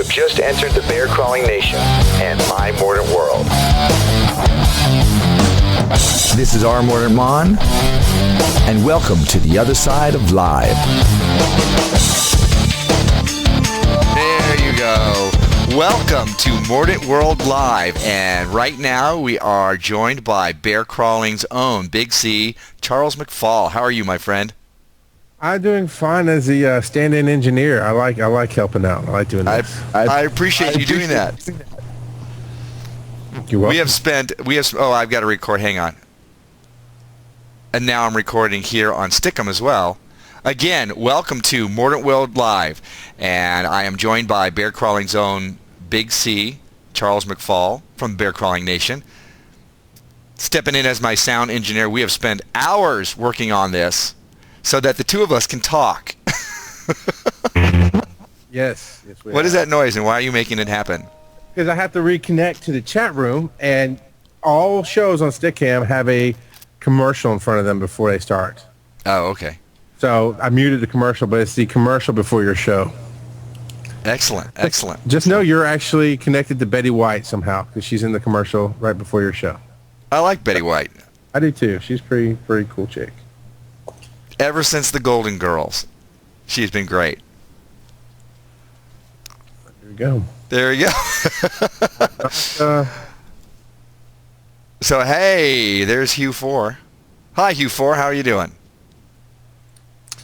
have just entered the bear crawling nation and my Mordant world. This is our Mordant Mon, and welcome to the other side of live. There you go. Welcome to Mordant World Live, and right now we are joined by bear crawling's own Big C, Charles McFall. How are you, my friend? I'm doing fine as the stand-in engineer. I like helping out. I like doing this. I appreciate you doing that. You're welcome. I've got to record. Hang on. And now I'm recording here on Stickum as well. Again, welcome to Mordant World Live, and I am joined by bear crawling's own Big C, Charles McFall from Bear Crawling Nation. Stepping in as my sound engineer, we have spent hours working on this so that the two of us can talk. Yes. What is that noise, and why are you making it happen? Because I have to reconnect to the chat room, and all shows on Stickam have a commercial in front of them before they start. Oh, okay. So I muted the commercial, but it's the commercial before your show. Excellent. Just know you're actually connected to Betty White somehow, because she's in the commercial right before your show. I like Betty White. I do too. She's pretty cool chick. Ever since the Golden Girls, she's been great. There you go. So, hey, there's Hugh 4. Hi, Hugh 4. How are you doing?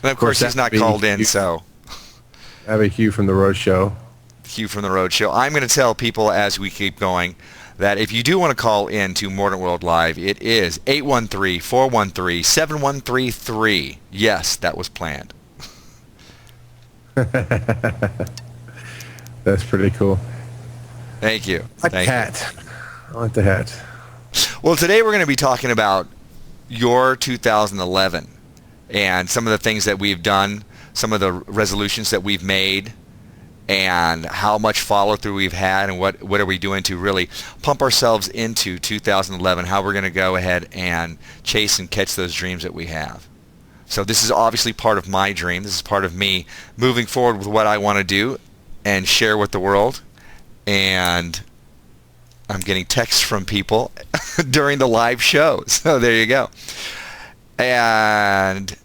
And of course, he's not called in, so. I have a Hugh from the Road Show. Hugh from the Road Show. I'm going to tell people as we keep going that if you do want to call in to Mordant World Live, it is 813-413-7133. Yes, that was planned. That's pretty cool. Thank you. I like the hat. I like the hat. Well, today we're going to be talking about your 2011 and some of the things that we've done, some of the resolutions that we've made, and how much follow-through we've had, and what are we doing to really pump ourselves into 2011, how we're going to go ahead and chase and catch those dreams that we have. So this is obviously part of my dream. This is part of me moving forward with what I want to do and share with the world. And I'm getting texts from people during the live show. So there you go. And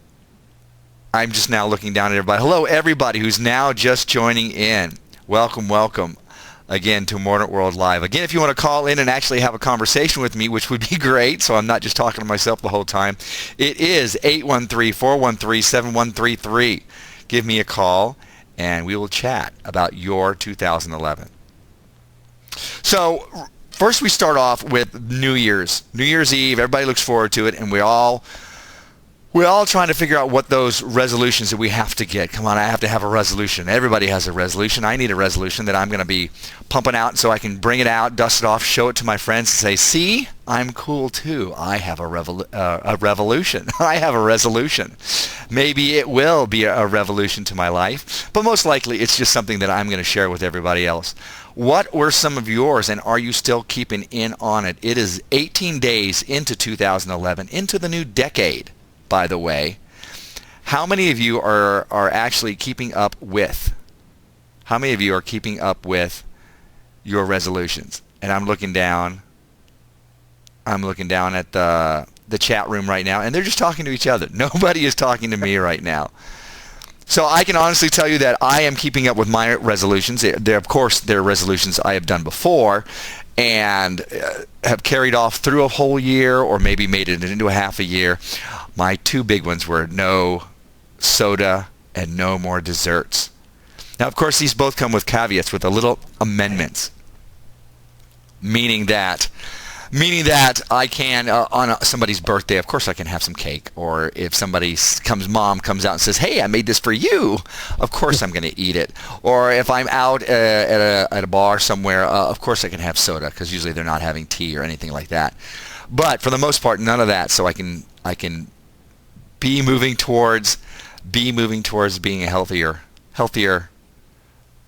I'm just now looking down at everybody. Hello, everybody who's now just joining in. Welcome again to Mordant World Live. Again, if you want to call in and actually have a conversation with me, which would be great, so I'm not just talking to myself the whole time, it is 813-413-7133. Give me a call, and we will chat about your 2011. So first we start off with New Year's Eve. Everybody looks forward to it, and we're all trying to figure out what those resolutions that we have to get. Come on, I have to have a resolution. Everybody has a resolution. I need a resolution that I'm going to be pumping out so I can bring it out, dust it off, show it to my friends, and say, see, I'm cool too. I have a revolution. I have a resolution. Maybe it will be a revolution to my life, but most likely it's just something that I'm going to share with everybody else. What were some of yours, and are you still keeping in on it? It is 18 days into 2011, into the new decade, by the way. How many of you are actually keeping up with? How many of you are keeping up with your resolutions? And I'm looking down at the chat room right now, and they're just talking to each other. Nobody is talking to me right now. So I can honestly tell you that I am keeping up with my resolutions. Of course, they're resolutions I have done before and have carried off through a whole year, or maybe made it into a half a year. My two big ones were no soda and no more desserts. Now, of course, these both come with caveats, with a little amendments, meaning that I can, on somebody's birthday, of course I can have some cake. Or if mom comes out and says, hey, I made this for you, of course I'm going to eat it. Or if I'm out at a bar somewhere, of course I can have soda, because usually they're not having tea or anything like that. But for the most part, none of that, so I can be moving towards being a healthier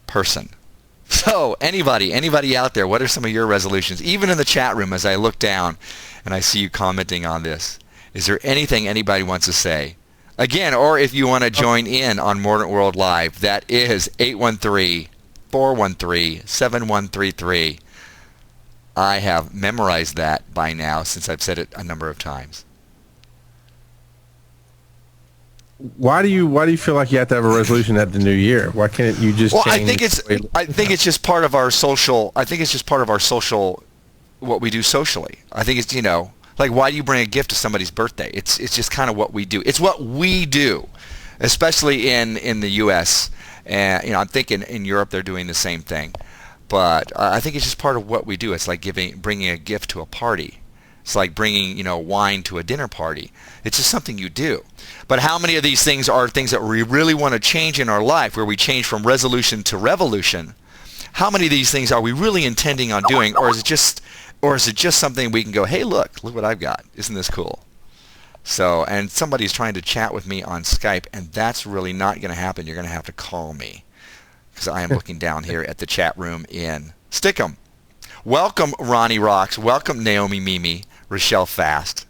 person. So anybody out there, what are some of your resolutions? Even in the chat room, as I look down and I see you commenting on this, is there anything anybody wants to say? Again, or if you want to join in on Mordant World Live, that is 813-413-7133. I have memorized that by now since I've said it a number of times. Why do you feel like you have to have a resolution at the new year? Why can't you just Well, change I think it's just part of our social. I think it's just part of our social, what we do socially. I think it's, like, why do you bring a gift to somebody's birthday? It's just kind of what we do. It's what we do, especially in the U.S. And I'm thinking in Europe they're doing the same thing. But I think it's just part of what we do. It's like bringing a gift to a party. It's like bringing, wine to a dinner party. It's just something you do. But how many of these things are things that we really want to change in our life, where we change from resolution to revolution? How many of these things are we really intending on doing, or is it just something we can go, hey, look what I've got. Isn't this cool? So, and somebody's trying to chat with me on Skype, and that's really not going to happen. You're going to have to call me, because I am looking down here at the chat room in Stickham. Welcome, Ronnie Rocks. Welcome, Naomi Mimi, Rochelle Fast.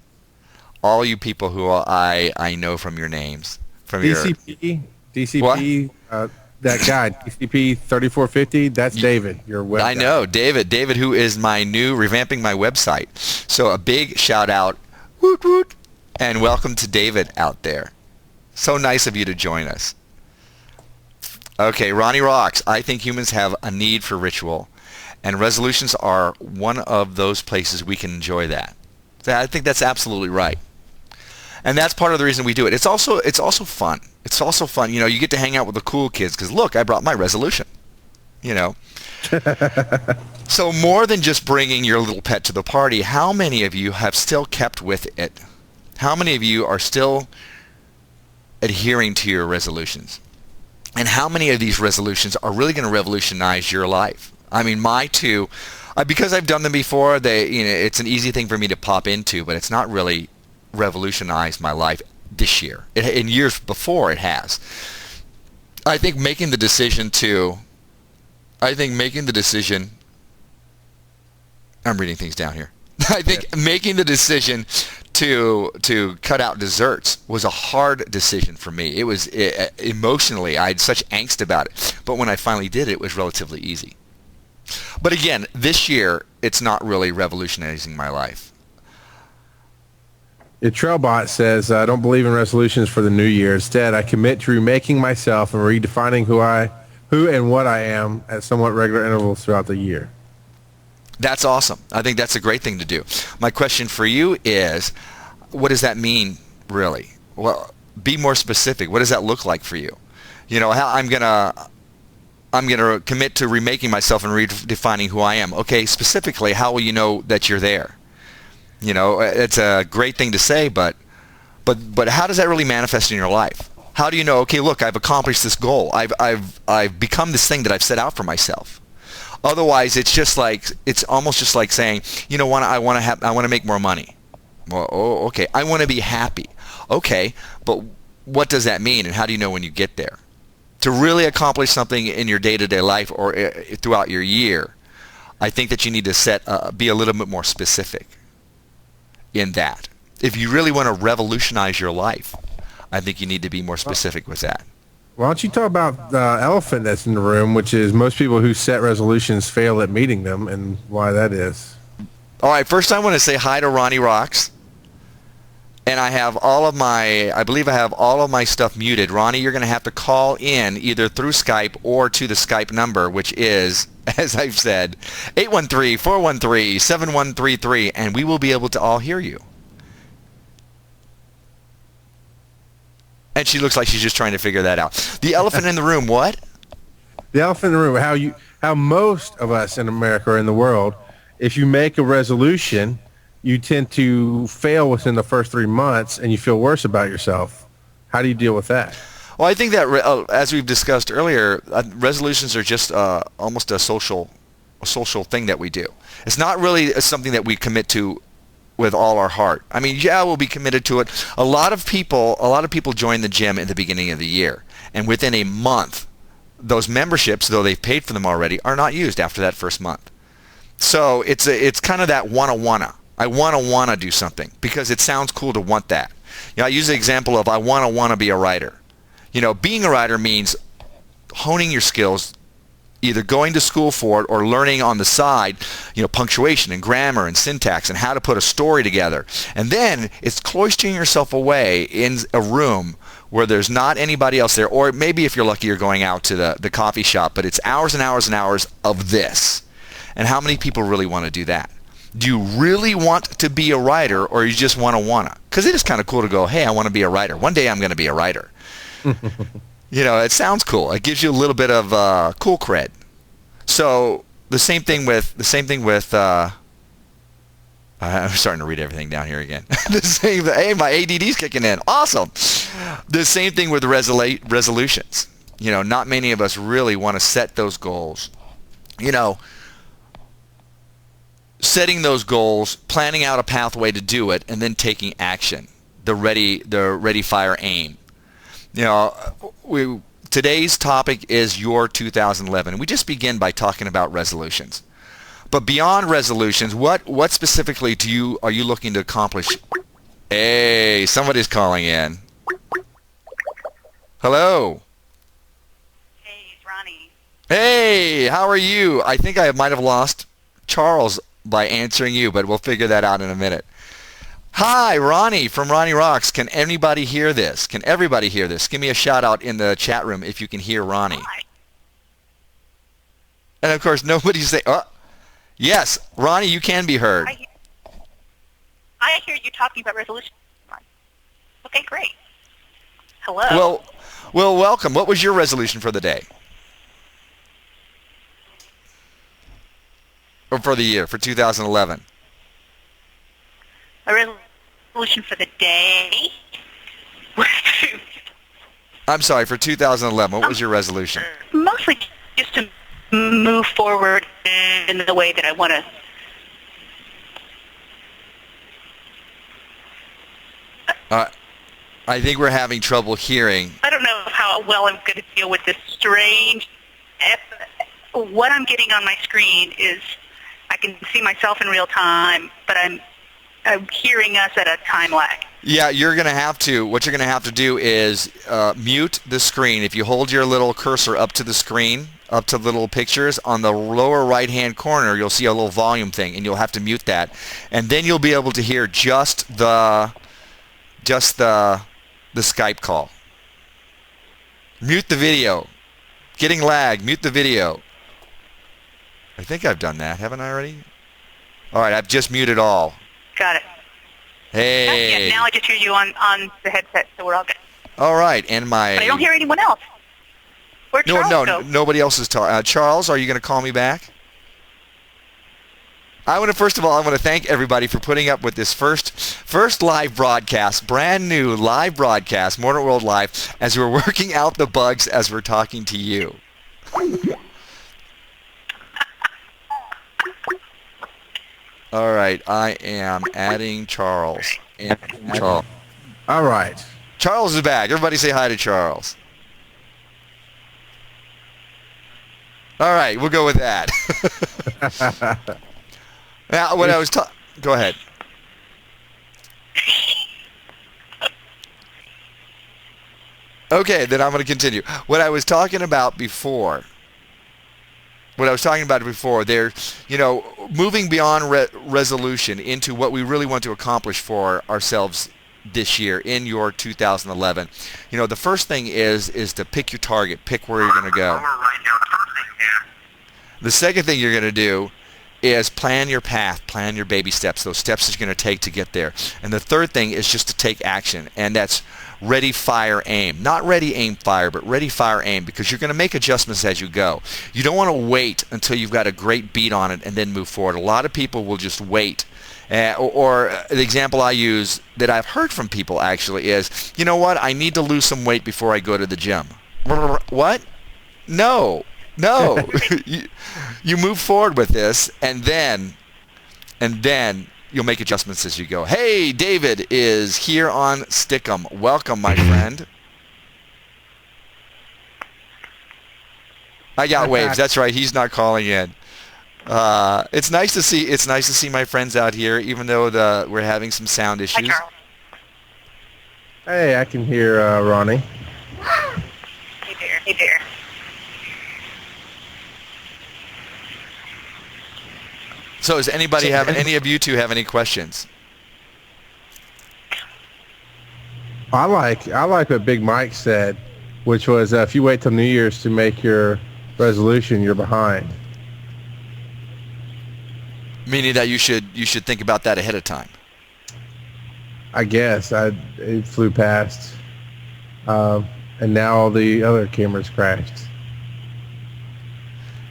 All you people who I know from your names. From DCP, that guy, DCP 3450, that's David, your web guy. I know, David, who is my new, revamping my website. So a big shout out, woot woot, and welcome to David out there. So nice of you to join us. Okay, Ronnie Rocks. I think humans have a need for ritual, and resolutions are one of those places we can enjoy that. I think that's absolutely right. And that's part of the reason we do it. It's also fun. It's also fun. You get to hang out with the cool kids because, look, I brought my resolution. So more than just bringing your little pet to the party, how many of you have still kept with it? How many of you are still adhering to your resolutions? And how many of these resolutions are really going to revolutionize your life? I mean, my two, because I've done them before, it's an easy thing for me to pop into, but it's not really revolutionized my life this year. In years before, it has. I think making the decision, I'm reading things down here. I think making the decision to cut out desserts was a hard decision for me. It was emotionally, I had such angst about it. But when I finally did it, it was relatively easy. But again, this year, it's not really revolutionizing my life. Your Trailbot says, I don't believe in resolutions for the new year. Instead, I commit to remaking myself and redefining who and what I am at somewhat regular intervals throughout the year. That's awesome. I think that's a great thing to do. My question for you is, what does that mean, really? Well, be more specific. What does that look like for you? How I'm gonna commit to remaking myself and redefining who I am. Okay, specifically, how will you know that you're there? It's a great thing to say, but how does that really manifest in your life? How do you know, okay, look, I've accomplished this goal. I've become this thing that I've set out for myself. Otherwise, it's almost just like saying, what, I want to make more money. Well, okay, I want to be happy. Okay, but what does that mean, and how do you know when you get there? To really accomplish something in your day-to-day life or throughout your year, I think that you need to be a little bit more specific in that. If you really want to revolutionize your life, I think you need to be more specific with that. Why don't you talk about the elephant that's in the room, which is most people who set resolutions fail at meeting them, and why that is. All right, first I want to say hi to Ronnie Rocks. And I have I believe I have all of my stuff muted. Ronnie, you're going to have to call in either through Skype or to the Skype number, which is, as I've said, 813-413-7133, and we will be able to all hear you. And she looks like she's just trying to figure that out. The elephant in the room, what? The elephant in the room, how most of us in America or in the world, if you make a resolution, you tend to fail within the first 3 months and you feel worse about yourself. How do you deal with that? Well, I think that, as we've discussed earlier, resolutions are just almost a social thing that we do. It's not really something that we commit to with all our heart. I mean, yeah, we'll be committed to it. A lot of people join the gym at the beginning of the year, and within a month, those memberships, though they've paid for them already, are not used after that first month. So it's kind of that wanna. I wanna do something because it sounds cool to want that. I use the example of I wanna be a writer. Being a writer means honing your skills either going to school for it or learning on the side, punctuation and grammar and syntax and how to put a story together. And then it's cloistering yourself away in a room where there's not anybody else there, or maybe if you're lucky, you're going out to the coffee shop, but it's hours and hours and hours of this. And how many people really want to do that? Do you really want to be a writer, or you just wanna? Because it is kind of cool to go, hey, I want to be a writer. One day I'm going to be a writer. It sounds cool. It gives you a little bit of cool cred. So the same thing with I'm starting to read everything down here again. Hey, my ADD's kicking in. Awesome. The same thing with resolutions. Not many of us really want to set those goals. Setting those goals, planning out a pathway to do it, and then taking action. The ready, fire, aim. Today's topic is your 2011. We just begin by talking about resolutions. But beyond resolutions, what specifically are you looking to accomplish? Hey, somebody's calling in. Hello. Hey, it's Ronnie. Hey, how are you? I think I might have lost Charles by answering you, but we'll figure that out in a minute. Hi, Ronnie from Ronnie Rocks. Can anybody hear this? Can everybody hear this? Give me a shout out in the chat room if you can hear Ronnie. Hi. And of course, nobody's saying, yes, Ronnie, you can be heard. I hear you talking about resolution. Okay, great. Hello. Well, welcome. What was your resolution for the day? Or for the year, for 2011? A resolution for the day? I'm sorry, for 2011, what was your resolution? Mostly just to move forward in the way that I want to. I think we're having trouble hearing. I don't know how well I'm going to deal with this strange. What I'm getting on my screen is I can see myself in real time, but I'm hearing us at a time lag. Yeah, what you're going to have to do is mute the screen. If you hold your little cursor up to the screen, up to the little pictures, on the lower right-hand corner, you'll see a little volume thing, and you'll have to mute that. And then you'll be able to hear just the Skype call. Mute the video. Getting lag, mute the video. I think I've done that, haven't I already? All right, I've just muted all. Got it. Hey. Yeah, now I just hear you on the headset, so we're all good. All right, and But I don't hear anyone else. Where'd Charles go? Nobody else is talking. Charles, are you going to call me back? First of all, I want to thank everybody for putting up with this first live broadcast, brand new live broadcast, Mordant World Live, as we're working out the bugs as we're talking to you. All right, I am adding Charles. All right. Charles is back. Everybody say hi to Charles. All right, we'll go with that. Now, when I was go ahead. Okay, then I'm going to continue. What I was talking about before, there, moving beyond resolution into what we really want to accomplish for ourselves this year in your 2011. The first thing is to pick your target, pick where you're going to go. The second thing you're going to do is plan your path, plan your baby steps, those steps that you're going to take to get there. And the third thing is just to take action, and that's ready, fire, aim. Not ready, aim, fire, but ready, fire, aim, because you're going to make adjustments as you go. You don't want to wait until you've got a great beat on it and then move forward. A lot of people will just wait. Or the example I use that I've heard from people actually is, you know what, I need to lose some weight before I go to the gym. What? No. You move forward with this, and then you'll make adjustments as you go. Hey, David is here on Stickum. Welcome, my friend. I got waves. That's right. He's not calling in. It's nice to see my friends out here, even though we're having some sound issues. Hi, Charles. Hey, I can hear Ronnie. Hey there. So does anybody have, any of you two have any questions? I like what Big Mike said, which was if you wait till New Year's to make your resolution, you're behind. Meaning that you should think about that ahead of time. I guess it flew past, and now all the other cameras crashed.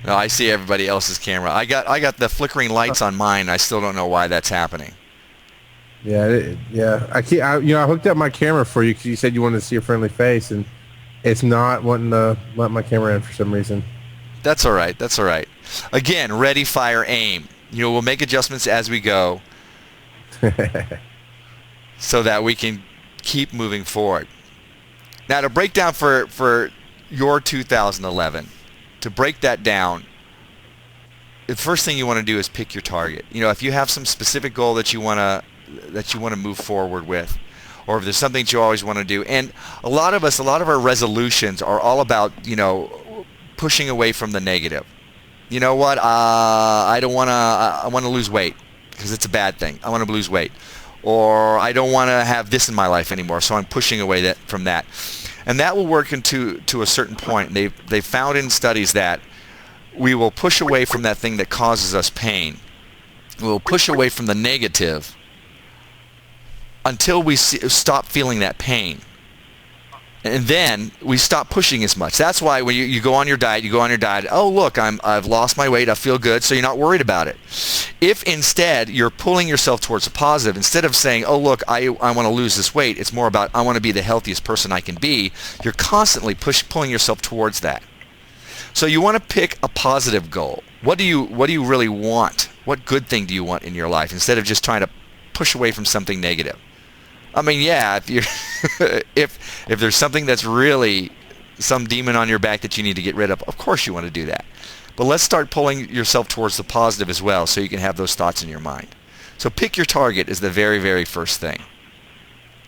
No, I see everybody else's camera. I got the flickering lights on mine. I still don't know why that's happening. Yeah. I hooked up my camera for you because you said you wanted to see a friendly face, and it's not wanting to let my camera in for some reason. That's all right. That's all right. Again, ready, fire, aim. We'll make adjustments as we go, so that we can keep moving forward. Now, to break down for your 2011, to break that down, the first thing you want to do is pick your target. If you have some specific goal that you want to move forward with, or if there's something that you always want to do, and a lot of our resolutions are all about pushing away from the negative. You know what? I want to lose weight because it's a bad thing. I want to lose weight. Or I don't want to have this in my life anymore, so I'm pushing away from that. And that will work to a certain point. They've found in studies that we will push away from that thing that causes us pain. We'll push away from the negative until we stop feeling that pain. And then we stop pushing as much. That's why when you go on your diet, oh look, I've lost my weight, I feel good, so you're not worried about it. If instead you're pulling yourself towards the positive, instead of saying, oh look, I want to lose this weight, it's more about I want to be the healthiest person I can be, you're constantly pulling yourself towards that. So you want to pick a positive goal. What do you really want? What good thing do you want in your life, instead of just trying to push away from something negative? I mean, yeah, if you're if there's something that's really some demon on your back that you need to get rid of course you want to do that. But let's start pulling yourself towards the positive as well, so you can have those thoughts in your mind. So pick your target is the very, very first thing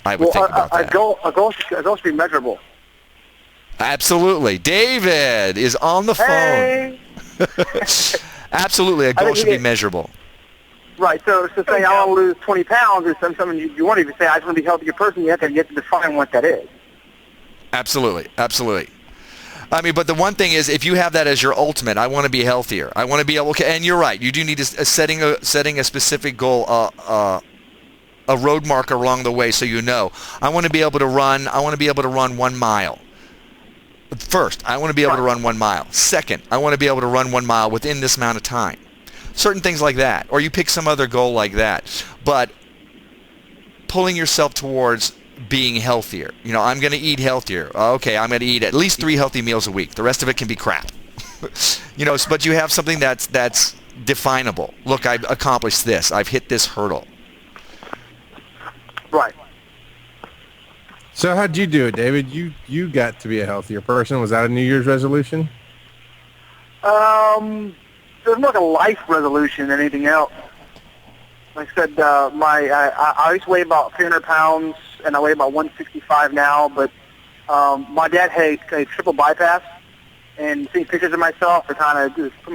I would think about that. A goal should be measurable. Absolutely. David is on the phone. Absolutely, a goal should be measurable. Right, so saying I want to lose 20 pounds is something you want to even say, I just want to be a healthier person, you have to define what that is. Absolutely. I mean, but the one thing is, if you have that as your ultimate, I want to be healthier. I want to be able to, and you're right, you do need setting a specific goal, a road marker along the way, so I want to be able to run 1 mile. First, I want to be able to run 1 mile. Second, I want to be able to run 1 mile within this amount of time. Certain things like that, or you pick some other goal like that, but pulling yourself towards being healthier. I'm going to eat healthier. Okay, I'm going to eat at least 3 healthy meals a week. The rest of it can be crap. But you have something that's definable. Look, I've accomplished this. I've hit this hurdle. Right. So how'd you do it, David? You got to be a healthier person. Was that a New Year's resolution? It was more like a life resolution than anything else. Like I said, I used to weigh about 300 pounds, and I weigh about 165 now. But my dad had a triple bypass, and seeing pictures of myself are kind of just put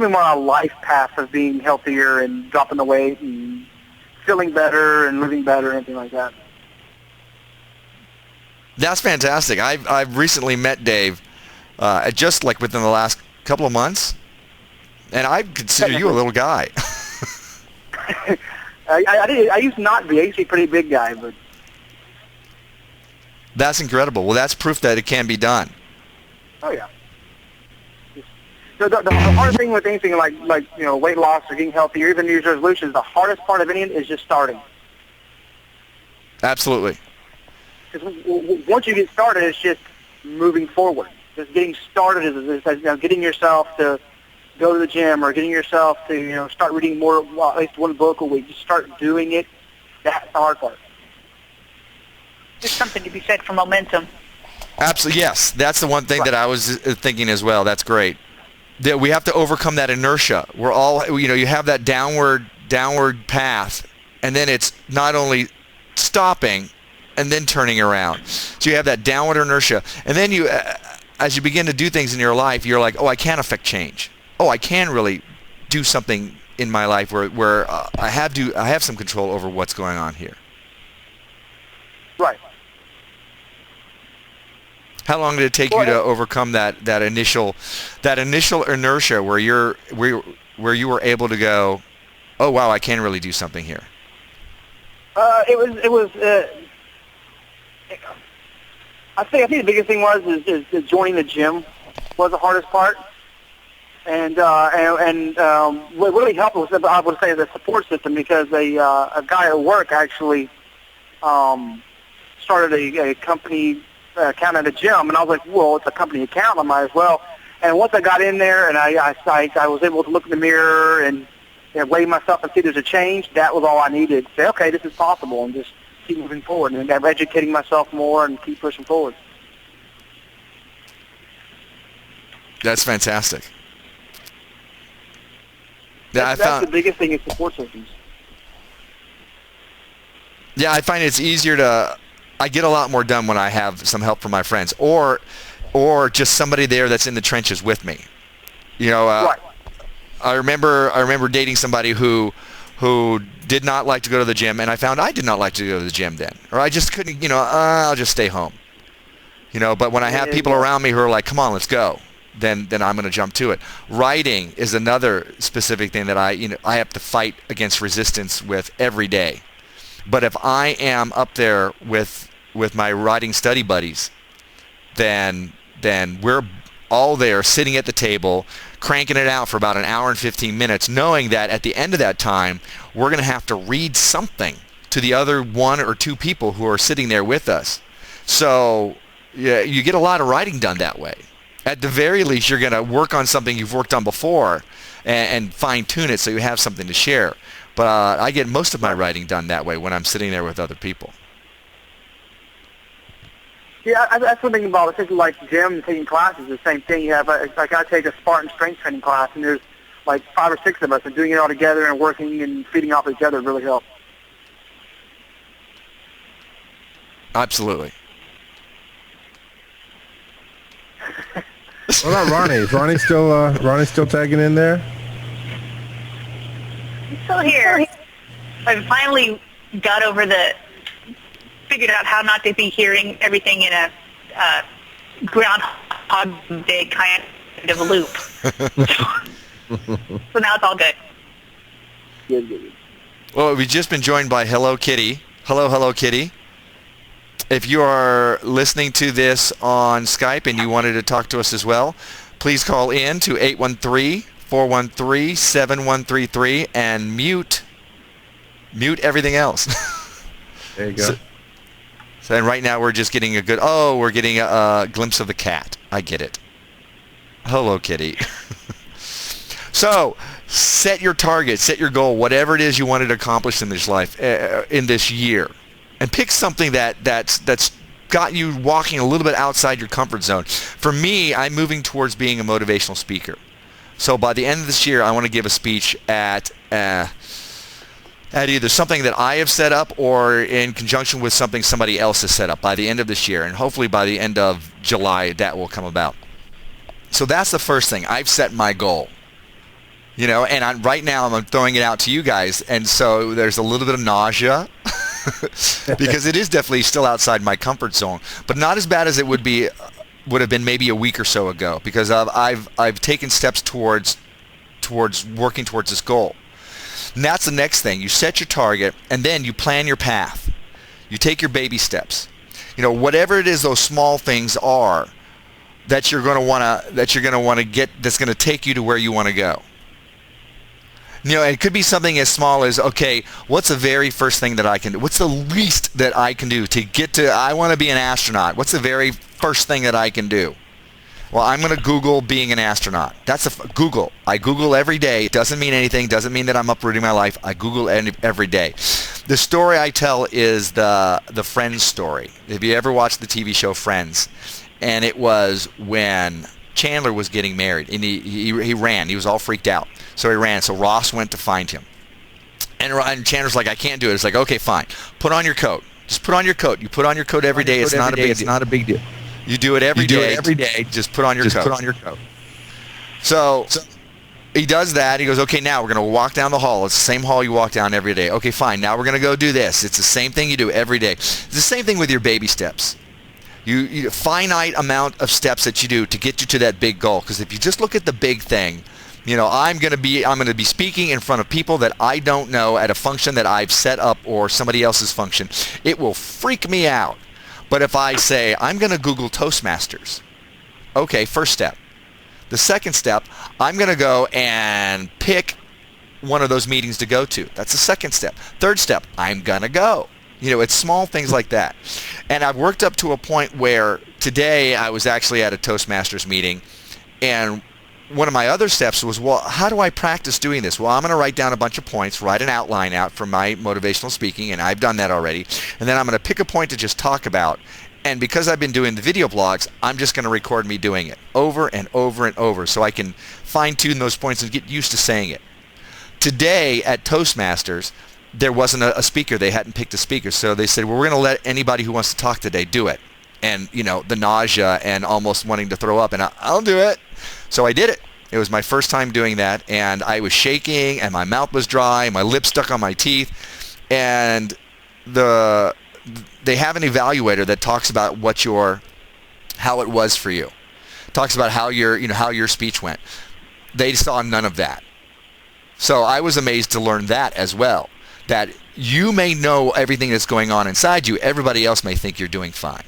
me more on a life path of being healthier and dropping the weight and feeling better and living better and anything like that. That's fantastic. I've recently met Dave, just like within the last couple of months. And I consider you a little guy. I used to not be. I used to be a pretty big guy, but that's incredible. Well, that's proof that it can be done. Oh yeah. So the hard thing with anything like weight loss or getting healthy or even New Year's resolutions, the hardest part of any is just starting. Absolutely. Because once you get started, it's just moving forward. Just getting started is getting yourself to go to the gym or getting yourself to start reading more, at least one book a week. Just start doing it. That's the hard part. There's something to be said for momentum. Absolutely, yes. That's the one thing that I was thinking as well. That's great. That we have to overcome that inertia. We're all, you have that downward path, and then it's not only stopping and then turning around. So you have that downward inertia, and then you, as you begin to do things in your life, you're like, oh, I can affect change. Oh, I can really do something in my life where I have some control over what's going on here. Right. How long did it take you to overcome that initial inertia where you were able to go, oh wow, I can really do something here? It was. I think the biggest thing was joining the gym was the hardest part, and what really helped was, I would say, the support system, because a guy at work actually started a company account at a gym, and I was like, well, it's a company account, I might as well. And once I got in there and I was able to look in the mirror and weigh myself and see there's a change, that was all I needed to say, okay, this is possible, and just keep moving forward, and I'm educating myself more and keep pushing forward. That's fantastic. That's the biggest thing is support systems. Yeah, I find it's easier I get a lot more done when I have some help from my friends, or just somebody there that's in the trenches with me. Right. I remember dating somebody who did not like to go to the gym, and I found I did not like to go to the gym then, or I just couldn't. I'll just stay home. But when I have people around me who are like, "Come on, let's go," then I'm going to jump to it. Writing is another specific thing that I have to fight against resistance with every day. But if I am up there with my writing study buddies, then we're all there sitting at the table, cranking it out for about an hour and 15 minutes, knowing that at the end of that time, we're going to have to read something to the other one or two people who are sitting there with us. So yeah, you get a lot of writing done that way. At the very least, you're going to work on something you've worked on before and fine-tune it so you have something to share. But I get most of my writing done that way when I'm sitting there with other people. Yeah, that's one thing about it. It's like gym and taking classes, the same thing. You have, like I take a Spartan strength training class, and there's like 5 or 6 of us, and doing it all together and working and feeding off each other really helps. Absolutely. What about Ronnie? Is Ronnie still tagging in there? I'm still here. I finally figured out how not to be hearing everything in a Groundhog Day kind of loop. So now it's all good. Good. Well, we've just been joined by Hello Kitty. Hello Kitty. If you are listening to this on Skype and you wanted to talk to us as well, please call in to 813-413-7133 and mute everything else. There you go. And right now we're just getting a glimpse of the cat. I get it. Hello, Kitty. So, set your target, set your goal, whatever it is you wanted to accomplish in this life, in this year. And pick something that's got you walking a little bit outside your comfort zone. For me, I'm moving towards being a motivational speaker. So by the end of this year, I want to give a speech at either something that I have set up or in conjunction with something somebody else has set up by the end of this year. And hopefully by the end of July, that will come about. So that's the first thing. I've set my goal. And right now I'm throwing it out to you guys. And so there's a little bit of nausea because it is definitely still outside my comfort zone, but not as bad as it would have been maybe a week or so ago, because I've taken steps towards working towards this goal. And that's the next thing. You set your target, and then you plan your path. You take your baby steps. Whatever it is those small things are that you're going to want to get, that's going to take you to where you want to go. It could be something as small as, okay, what's the very first thing that I can do? What's the least that I can do to get to, I want to be an astronaut. What's the very first thing that I can do? Well, I'm going to Google being an astronaut. Google. I Google every day. It doesn't mean anything. Doesn't mean that I'm uprooting my life. I Google every day. The story I tell is the Friends story. Have you ever watched the TV show Friends? And it was when Chandler was getting married, and he ran. He was all freaked out. So he ran. So Ross went to find him. And Chandler's like, I can't do it. It's like, okay, fine. Put on your coat. Just put on your coat. You put on your coat every day. It's not a big deal. You do it every day. Just put on your coat. So he does that. He goes, okay, now we're going to walk down the hall. It's the same hall you walk down every day. Okay, fine. Now we're going to go do this. It's the same thing you do every day. It's the same thing with your baby steps. You finite amount of steps that you do to get you to that big goal. Because if you just look at the big thing, you know, I'm going to be speaking in front of people that I don't know at a function that I've set up or somebody else's function. It will freak me out. But if I say, I'm going to Google Toastmasters. Okay, first step. The second step, I'm going to go and pick one of those meetings to go to. That's the second step. Third step, I'm going to go. You know, it's small things like that. And I've worked up to a point where today I was actually at a Toastmasters meeting, and one of my other steps was, well, how do I practice doing this? Well, I'm going to write down a bunch of points, write an outline out for my motivational speaking, and I've done that already. And then I'm going to pick a point to just talk about. And because I've been doing the video blogs, I'm just going to record me doing it over and over and over so I can fine-tune those points and get used to saying it. Today at Toastmasters, there wasn't a speaker. They hadn't picked a speaker. So they said, well, we're going to let anybody who wants to talk today do it. And, you know, the nausea and almost wanting to throw up. And I'll do it. So I did it. It was my first time doing that. And I was shaking and my mouth was dry and my lips stuck on my teeth. And they have an evaluator that talks about how it was for you. Talks about how your speech went. They saw none of that. So I was amazed to learn that as well. That you may know everything that's going on inside you. Everybody else may think you're doing fine.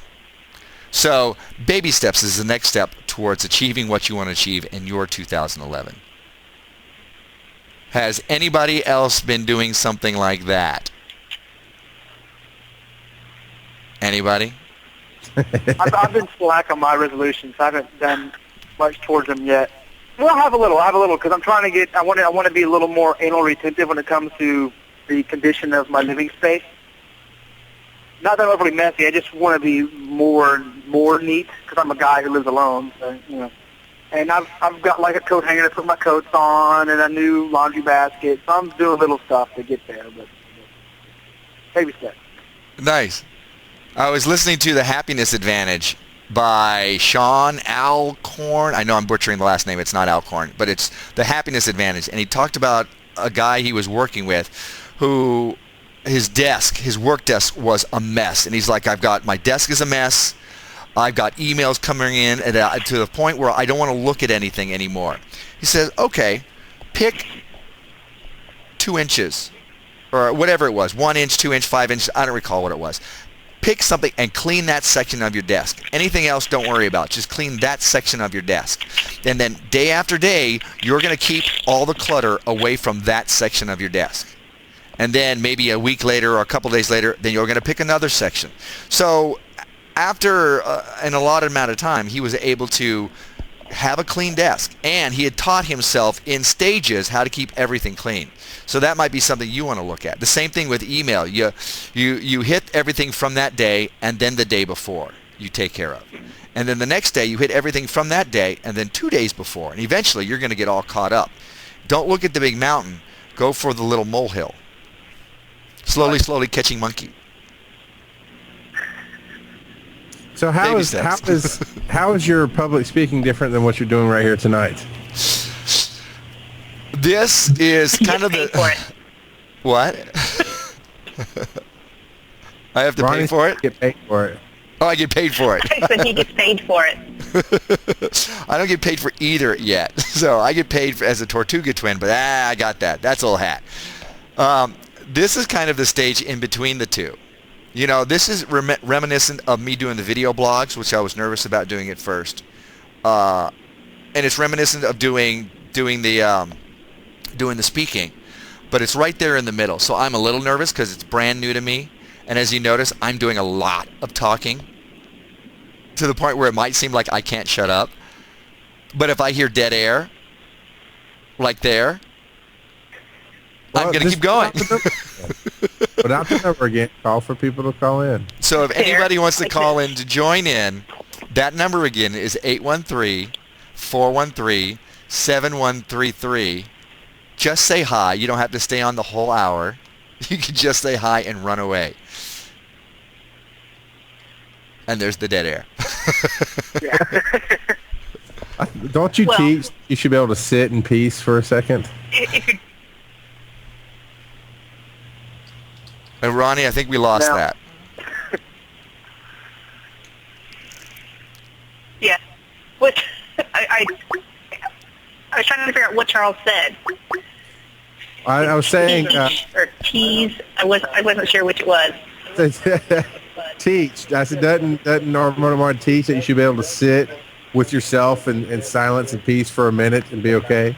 So baby steps is the next step towards achieving what you want to achieve in your 2011. Has anybody else been doing something like that? Anybody? I've been slack on my resolutions. I haven't done much towards them yet. Well, I have a little because I'm trying to get. I want to be a little more anal retentive when it comes to the condition of my living space. Not that I'm overly messy. I just want to be more neat because I'm a guy who lives alone. So, you know, and I've got like a coat hanger to put my coats on and a new laundry basket. So I'm doing little stuff to get there, but baby steps. Nice. I was listening to The Happiness Advantage by Sean Alcorn. I know I'm butchering the last name. It's not Alcorn, but it's The Happiness Advantage. And he talked about a guy he was working with who his work desk was a mess. And he's like, my desk is a mess. I've got emails coming in to the point where I don't want to look at anything anymore. He says, okay, pick 2 inches or whatever it was, 1 inch, 2 inch, 5 inches. I don't recall what it was. Pick something and clean that section of your desk. Anything else, don't worry about. Just clean that section of your desk. And then day after day, you're going to keep all the clutter away from that section of your desk. And then maybe a week later or a couple days later, then you're going to pick another section. So after an allotted amount of time, he was able to have a clean desk. And he had taught himself in stages how to keep everything clean. So that might be something you want to look at. The same thing with email. You hit everything from that day and then the day before you take care of. And then the next day you hit everything from that day and then 2 days before. And eventually you're going to get all caught up. Don't look at the big mountain. Go for the little molehill. Slowly catching monkey. So how is your public speaking different than what you're doing right here tonight? This is kind of the... What? I have to pay for it? Get paid for it. Oh, I get paid for it. So he gets paid for it. I don't get paid for either yet. So I get paid as a Tortuga twin, but I got that. That's old hat. This is kind of the stage in between the two. You know, this is reminiscent of me doing the video blogs, which I was nervous about doing at first. And it's reminiscent of doing the speaking, but it's right there in the middle. So I'm a little nervous because it's brand new to me. And as you notice, I'm doing a lot of talking to the point where it might seem like I can't shut up. But if I hear dead air, like there, I'm going to keep going. Without the number again, call for people to call in. So if anybody wants to call in to join in, that number again is 813-413-7133. Just say hi. You don't have to stay on the whole hour. You can just say hi and run away. And there's the dead air. Don't you teach? You should be able to sit in peace for a second. If you're, And Ronnie, I think we lost No. that. yeah. What? I was trying to figure out what Charles said. I was saying Or tease. I wasn't sure which it was. teach. I said, doesn't Martin teach that you should be able to sit with yourself in silence and peace for a minute and be okay?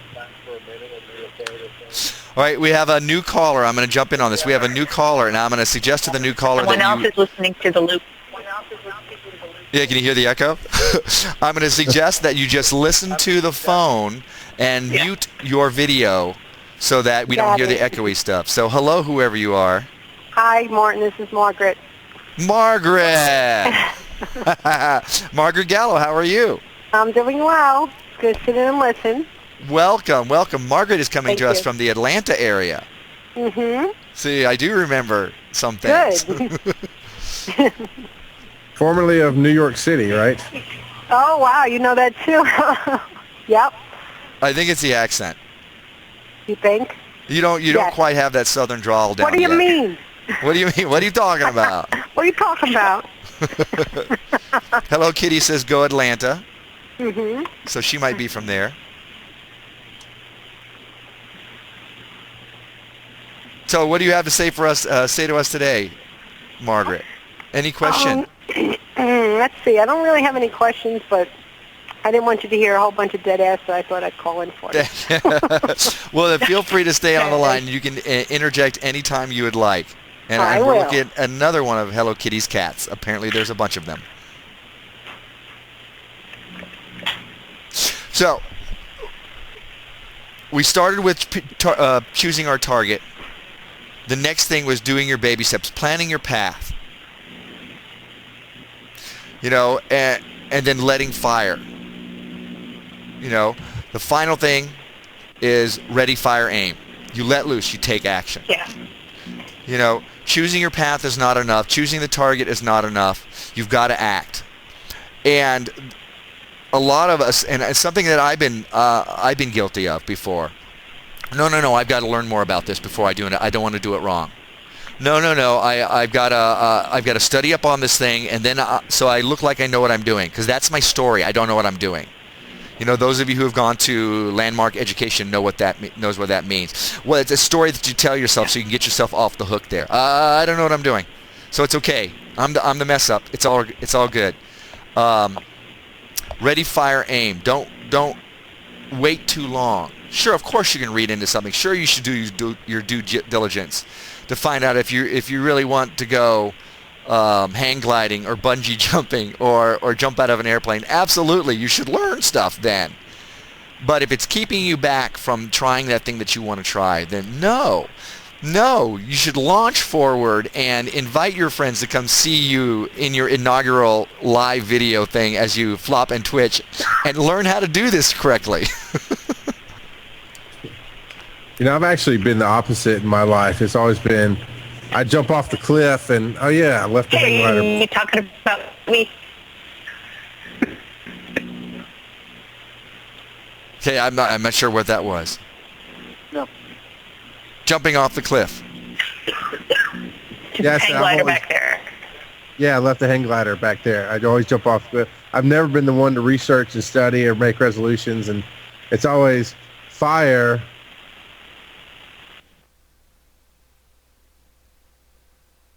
All right, we have a new caller. I'm going to jump in on this. We have a new caller, and I'm going to suggest to the new caller Someone else is listening to the loop. Yeah, can you hear the echo? I'm going to suggest that you just listen to the phone and mute your video so that we don't hear the echoey stuff. So hello, whoever you are. Hi, Martin. This is Margaret. Margaret! Margaret Gallo, how are you? I'm doing well. It's good to sit in and listen. Welcome, welcome. Margaret is coming Thank to us you. from the Atlanta area. Mm-hmm. See, I do remember some things. Good. Formerly of New York City, right? Oh, wow. You know that too? Yep. I think it's the accent. You think? You don't Yes. quite have that southern drawl down What do you yet. mean? What do you mean? What are you talking about? What are you talking about? Hello Kitty says go Atlanta. Mm-hmm. So she might be from there. So what do you have to say for us? Say to us today, Margaret? Any question? Let's see. I don't really have any questions, but I didn't want you to hear a whole bunch of dead ass, so I thought I'd call in for you. Well, then feel free to stay on the line. You can interject anytime you would like. And I we're will. looking at another one of Hello Kitty's cats. Apparently, there's a bunch of them. So, we started with choosing our target. The next thing was doing your baby steps, planning your path. You know, and then letting fire. You know, the final thing is ready, fire, aim. You let loose, you take action. Yeah. You know, choosing your path is not enough. Choosing the target is not enough. You've got to act. And a lot of us, and it's something that I've been guilty of before. No, I've got to learn more about this before I do it. I don't want to do it wrong. No, I've got to study up on this thing, and then so I look like I know what I'm doing, because that's my story. I don't know what I'm doing. You know, those of you who have gone to landmark education knows what that means. Well, it's a story that you tell yourself so you can get yourself off the hook there. I don't know what I'm doing, so it's okay. I'm the mess up. It's all good. Ready, fire, aim. Don't wait too long. Sure, of course you can read into something. Sure, you should do your due diligence to find out if you really want to go hang gliding or bungee jumping or jump out of an airplane. Absolutely, you should learn stuff then. But if it's keeping you back from trying that thing that you want to try, then no, you should launch forward and invite your friends to come see you in your inaugural live video thing as you flop and twitch and learn how to do this correctly. You know, I've actually been the opposite in my life. It's always been, I jump off the cliff and, oh yeah, I left the hang glider. Hey, you talking about me? Okay, I'm not sure what that was. No. Jumping off the cliff. Yes, Hang I've glider always- back there. Yeah, I left the hang glider back there. I'd always jump off the cliff. I've never been the one to research and study or make resolutions, and it's always fire.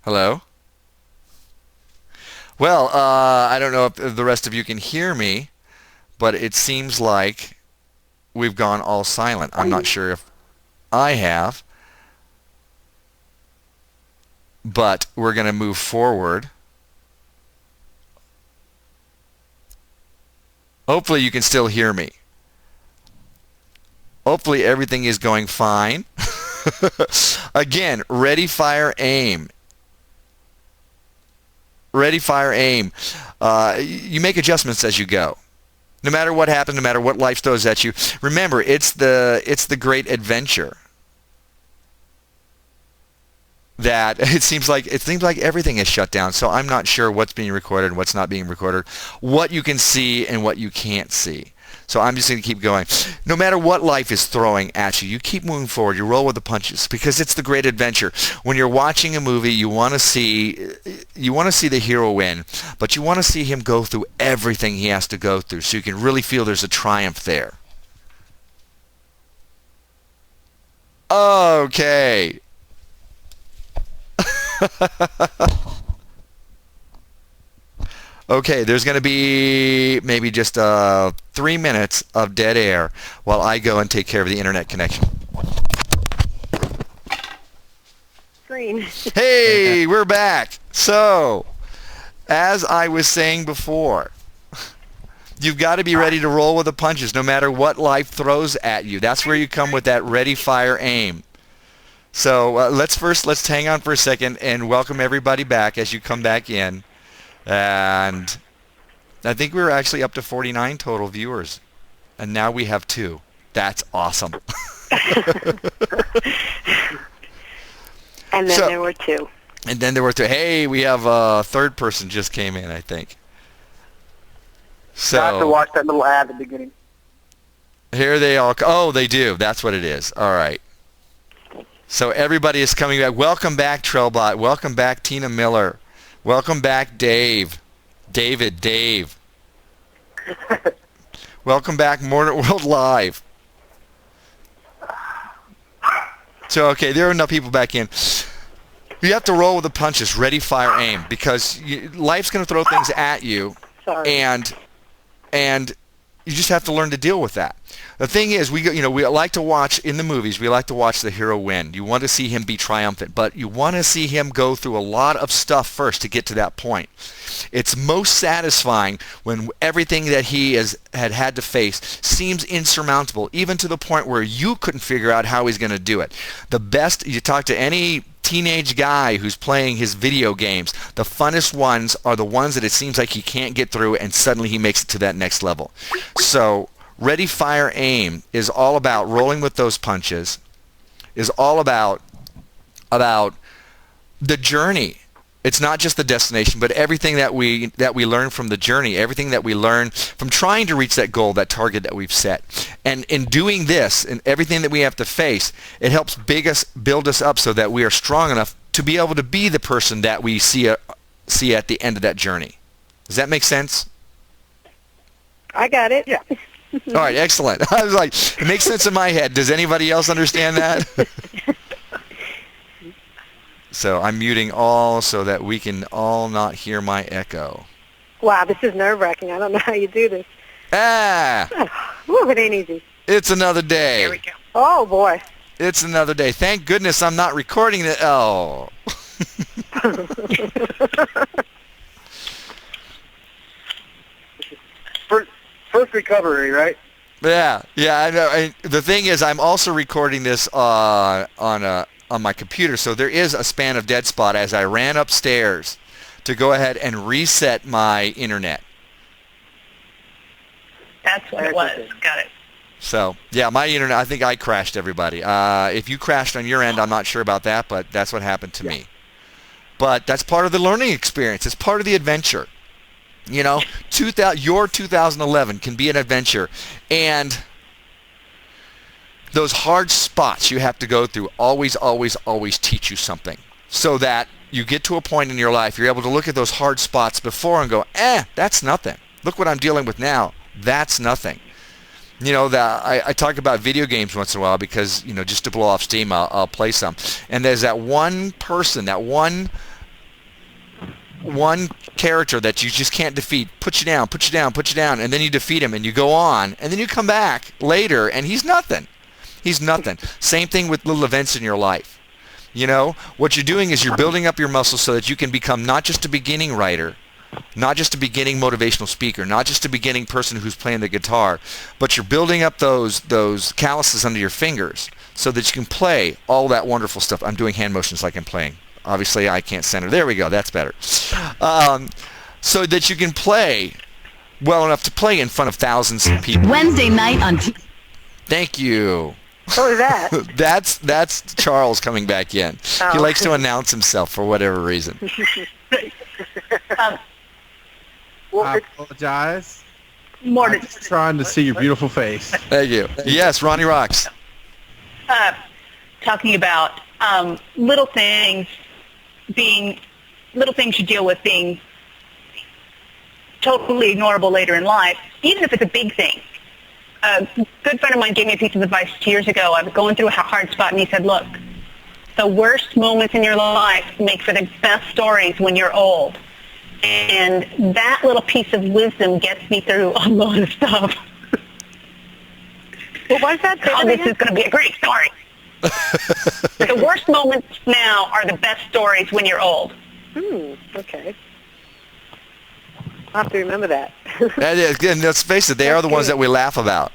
Hello? Well, I don't know if the rest of you can hear me, but it seems like we've gone all silent. I'm not sure if I have, but we're going to move forward. Hopefully you can still hear me. Hopefully everything is going fine. Again, ready, fire, aim. Ready, fire, aim. You make adjustments as you go. No matter what happens, no matter what life throws at you. Remember, it's the great adventure that it seems like everything is shut down. So I'm not sure what's being recorded and what's not being recorded, what you can see and what you can't see. So I'm just going to keep going. No matter what life is throwing at you, you keep moving forward. You roll with the punches because it's the great adventure. When you're watching a movie, you want to see the hero win, but you want to see him go through everything he has to go through so you can really feel there's a triumph there. Okay. Okay, there's going to be maybe just 3 minutes of dead air while I go and take care of the internet connection. Green. Hey, we're back. So, as I was saying before, you've got to be ready to roll with the punches no matter what life throws at you. That's where you come with that ready, fire, aim. So let's hang on for a second and welcome everybody back as you come back in. And I think we were actually up to 49 total viewers. And now we have 2. That's awesome. And then there were 2. And then there were 2. Hey, we have a third person just came in, I think. So I have to watch that little ad at the beginning. Here they all. Oh, they do. That's what it is. All right. So everybody is coming back. Welcome back, Trailbot. Welcome back, Tina Miller. Welcome back, Dave. Dave. Welcome back, Mordant World Live. So, okay, there are enough people back in. You have to roll with the punches, ready, fire, aim, because life's going to throw things at you, and you just have to learn to deal with that. The thing is, we like to watch in the movies. We like to watch the hero win. You want to see him be triumphant, but you want to see him go through a lot of stuff first to get to that point. It's most satisfying when everything that he had to face seems insurmountable, even to the point where you couldn't figure out how he's going to do it. The best, you talk to any teenage guy who's playing his video games, the funnest ones are the ones that it seems like he can't get through and suddenly he makes it to that next level. So ready, fire, aim is all about rolling with those punches, is all about the journey. It's not just the destination, but everything that we learn from the journey, everything that we learn from trying to reach that goal, that target that we've set. And in doing this and everything that we have to face, it helps build us up so that we are strong enough to be able to be the person that we see at the end of that journey. Does that make sense? I got it. Yeah. All right, excellent. I was like, it makes sense in my head. Does anybody else understand that? So I'm muting all so that we can all not hear my echo. Wow, this is nerve-wracking. I don't know how you do this. Woo, it ain't easy. It's another day. Here we go. Oh, boy. It's another day. Thank goodness I'm not recording it. Oh. First recovery, right? Yeah, I know. The thing is, I'm also recording this on my computer, so there is a span of dead spot as I ran upstairs to go ahead and reset my internet. That's what it was. Got it. So, yeah, my internet, I think I crashed everybody. If you crashed on your end, I'm not sure about that, but that's what happened to me. But that's part of the learning experience. It's part of the adventure. You know, your 2011 can be an adventure, and those hard spots you have to go through always teach you something, so that you get to a point in your life you're able to look at those hard spots before and go, that's nothing. Look what I'm dealing with now. That's nothing. You know, I talk about video games once in a while because, you know, just to blow off steam, I'll play some. And there's that one person, that one character that you just can't defeat, puts you down, and then you defeat him and you go on, and then you come back later and he's nothing. Same thing with little events in your life. You know, what you're doing is you're building up your muscles so that you can become not just a beginning writer, not just a beginning motivational speaker, not just a beginning person who's playing the guitar, but you're building up those calluses under your fingers so that you can play all that wonderful stuff. I'm doing hand motions like I'm playing. Obviously, I can't center. There we go. That's better. So that you can play well enough to play in front of thousands of people. Wednesday night on... Thank you. What was that? That's Charles coming back in. Oh. He likes to announce himself for whatever reason. Well, I apologize. Mordant. I'm just trying to see your beautiful face. Thank you. Yes, Ronnie Rocks. Talking about little things you deal with being totally ignorable later in life, even if it's a big thing. A good friend of mine gave me a piece of advice 2 years ago. I was going through a hard spot, and he said, look, the worst moments in your life make for the best stories when you're old. And that little piece of wisdom gets me through a lot of stuff. What was that? Oh, this is going to be a great story. The worst moments now are the best stories when you're old. Okay. I'll have to remember that. And let's face it, they are the ones that we laugh about.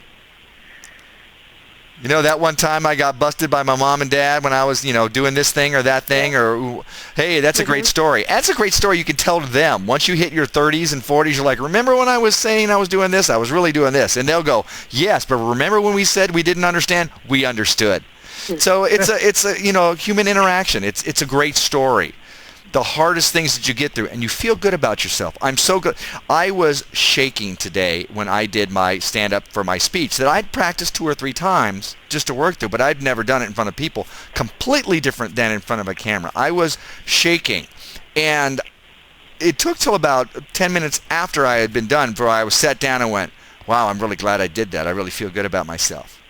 You know, that one time I got busted by my mom and dad when I was, doing this thing or that thing, or, hey, that's a great story. That's a great story you can tell to them. Once you hit your 30s and 40s, you're like, remember when I was saying I was doing this? I was really doing this. And they'll go, yes, but remember when we said we didn't understand? We understood. So it's a human interaction. It's a great story. The hardest things that you get through, and you feel good about yourself. I'm so good. I was shaking today when I did my stand-up for my speech that I'd practiced 2 or 3 times just to work through, but I'd never done it in front of people. Completely different than in front of a camera. I was shaking, and it took till about 10 minutes after I had been done before I was sat down and went, wow, I'm really glad I did that. I really feel good about myself.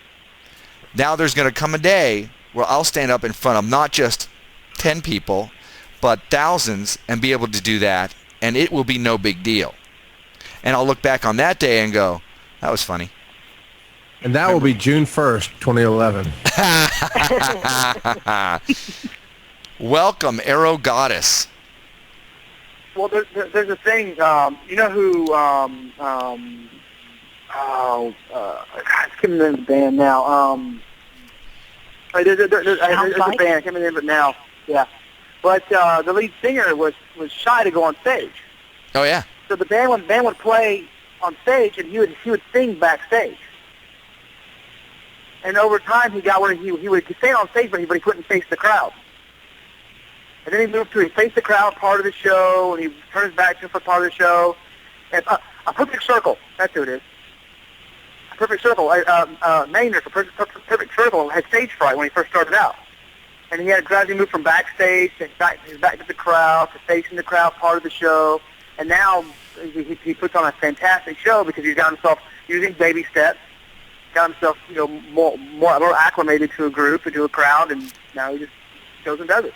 Now there's going to come a day where I'll stand up in front of not just 10 people, but thousands, and be able to do that, and it will be no big deal. And I'll look back on that day and go, that was funny. And that will be June 1st, 2011. Welcome, Arrow Goddess. Well, there's a thing. You know who? I can't remember the band now. There's a band. I can't remember it now. Yeah, but the lead singer was shy to go on stage. Oh yeah. So the band would play on stage, and he would sing backstage. And over time, he got where he would stay on stage, but he couldn't face the crowd. And then he moved to face the crowd part of the show, and he turned his back to for part of the show. And a perfect circle. That's who it is. A perfect circle. Maynard for perfect circle had stage fright when he first started out, and he had to gradually move from backstage to back to the crowd to facing the crowd part of the show. And now he puts on a fantastic show because he's got himself using baby steps, got himself more acclimated to a group and to a crowd, and now he just goes and does it.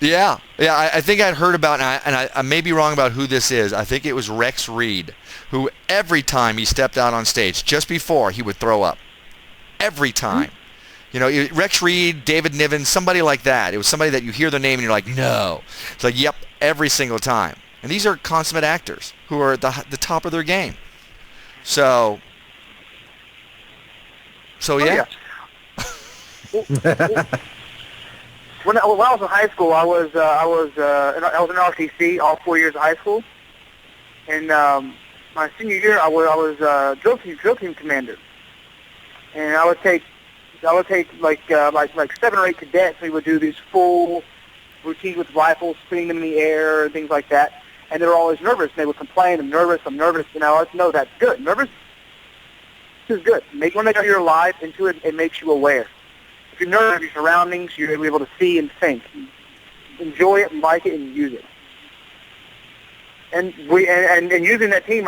Yeah. I think I'd heard about, and I may be wrong about who this is. I think it was Rex Reed, who every time he stepped out on stage, just before, he would throw up. Every time. Mm-hmm. You know, Rex Reed, David Niven, somebody like that. It was somebody that you hear their name and you're like, no. It's like, yep, every single time. And these are consummate actors who are at the top of their game. So yeah. When I was in high school, I was in RTC all 4 years of high school, and my senior year I was drill team commander, and I would take like 7 or 8 cadets. We would do these full routines with rifles, spinning them in the air, and things like that. And they were always nervous. And they would complain, "I'm nervous. And I always know that's good. Nervous is good. When they go your life into it, it makes you aware. If you're nervous of your surroundings, you're able to see and think. Enjoy it, like it, and use it. And using that team,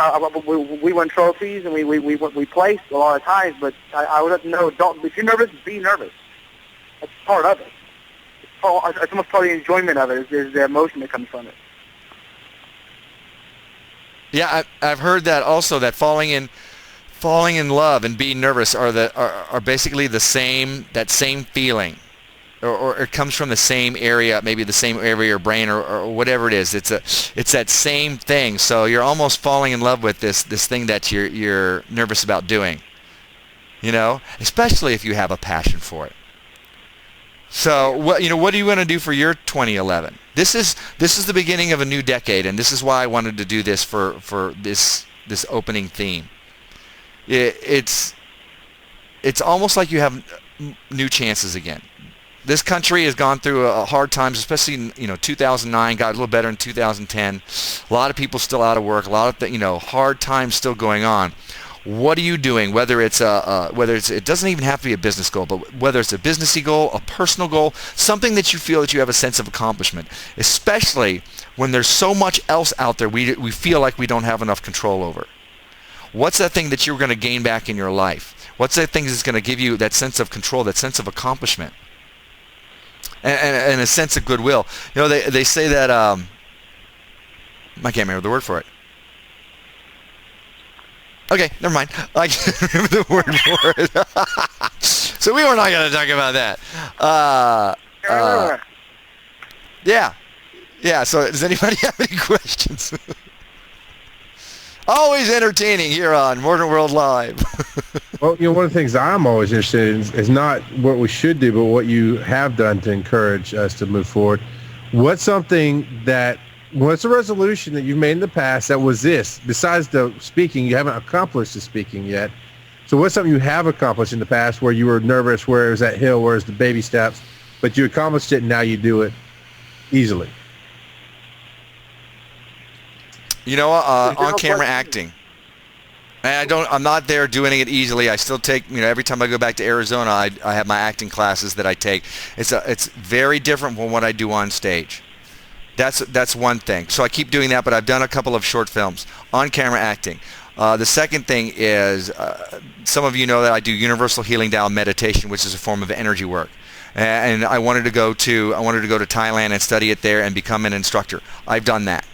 we won trophies and we placed a lot of times. But I would know, if you're nervous, be nervous. That's part of it. It's almost part of the enjoyment of it is the emotion that comes from it. Yeah, I've heard that also, that falling in love and being nervous are basically that same feeling, or it comes from the same area, maybe the same area of your brain or whatever it is. It's that same thing. So you're almost falling in love with this thing that you're nervous about doing. You know, especially if you have a passion for it. So what are you going to do for your 2011? This is the beginning of a new decade, and this is why I wanted to do this for this opening theme. It's it's almost like you have new chances again. This country has gone through hard times, especially in 2009, got a little better in 2010. A lot of people still out of work, a lot of hard times still going on. What are you doing? Whether it's it doesn't even have to be a business goal, but whether it's a businessy goal, a personal goal, something that you feel that you have a sense of accomplishment, especially when there's so much else out there we feel like we don't have enough control over. What's that thing that you're going to gain back in your life? What's that thing that's going to give you that sense of control, that sense of accomplishment, and a sense of goodwill? They say that I can't remember the word for it. Okay, never mind. I can't remember the word for it. So we were not going to talk about that. Yeah. So does anybody have any questions? Always entertaining here on Mordant World Live. Well, one of the things I'm always interested in is not what we should do, but what you have done to encourage us to move forward. What's a resolution that you've made in the past that was this? Besides the speaking, you haven't accomplished the speaking yet. So what's something you have accomplished in the past where you were nervous, where it was that hill, where it's the baby steps, but you accomplished it and now you do it easily? On camera acting. And I'm not there doing it easily. I still take, every time I go back to Arizona, I have my acting classes that I take. It's very different from what I do on stage. That's one thing. So I keep doing that, but I've done a couple of short films on camera acting. The second thing is, some of you know that I do Universal Healing Tao meditation, which is a form of energy work. And I wanted to go to Thailand and study it there and become an instructor. I've done that.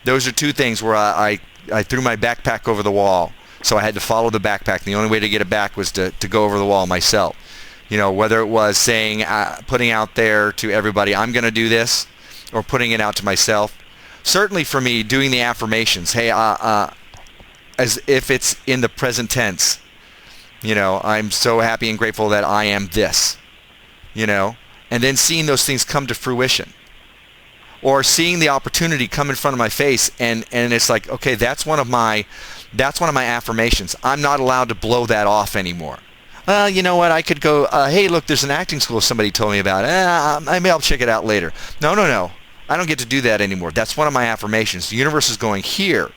Those are two things where I threw my backpack over the wall, so I had to follow the backpack. The only way to get it back was to go over the wall myself. Whether it was saying, putting out there to everybody, I'm going to do this, or putting it out to myself. Certainly for me, doing the affirmations, hey, as if it's in the present tense, I'm so happy and grateful that I am this, and then seeing those things come to fruition. Or seeing the opportunity come in front of my face, and it's like, okay, that's one of my affirmations. I'm not allowed to blow that off anymore. You know what? I could go, hey, look, there's an acting school somebody told me about. Maybe I'll check it out later. No. I don't get to do that anymore. That's one of my affirmations. The universe is going here,